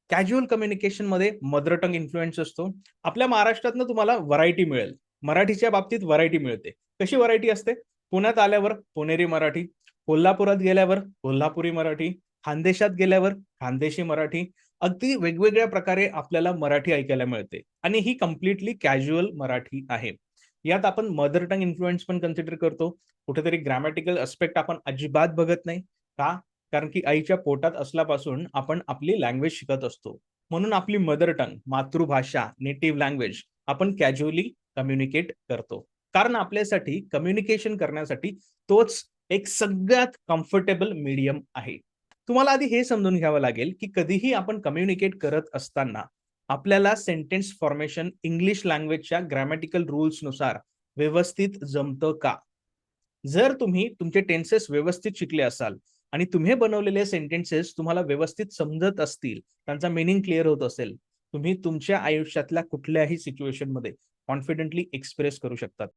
Casual communication मध्ये mother tongue influence असतो. आपल्या महाराष्ट्रातनं तुम्हाला व्हरायटी मिळेल. मराठीच्या बाबतीत व्हरायटी मिळते. कशी व्हरायटी असते? पुण्यात आल्यावर पुणेरी मराठी, कोल्हापुरात गेल्यावर कोल्हापुरी मराठी, खानदेशात गेल्यावर खानदेशी मराठी, अगदी वेगवेगळ्या प्रकारे आपल्याला मराठी ऐकायला मिळते आणि ही कम्प्लिटली कॅज्युअल मराठी आहे. यात आपण मदर टंग इन्फ्लुएन्स पण कन्सिडर करतो. कुठेतरी ग्रॅमॅटिकल अस्पेक्ट आपण अजिबात बघत नाही. का? कारण की आईच्या पोटात असल्यापासून आपण आपली लँग्वेज शिकत असतो. म्हणून आपली मदर टंग, मातृभाषा, नेटिव्ह लँग्वेज आपण कॅज्युअली कम्युनिकेट करतो. कारण आपल्यासाठी कम्युनिकेशन करण्यासाठी तोच एक सगळ्यात कम्फर्टेबल मीडियम आहे. तुम्हाला आधी हे समजून घ्यावं लागेल, की कधीही आपण कम्युनिकेट करत असताना आपल्याला सेंटेन्स फॉर्मेशन इंग्लिश लँग्वेजच्या ग्रॅमॅटिकल रूल्सनुसार व्यवस्थित जमतं का? जर तुम्ही तुमचे टेन्सेस व्यवस्थित शिकले असाल आणि तुम्ही बनवलेले सेंटेन्सेस तुम्हाला व्यवस्थित समजत असतील, त्यांचा मीनिंग क्लिअर होत असेल, तुम्ही तुमच्या आयुष्यातल्या कुठल्याही सिच्युएशनमध्ये कॉन्फिडेंटली एक्सप्रेस करू शकतात.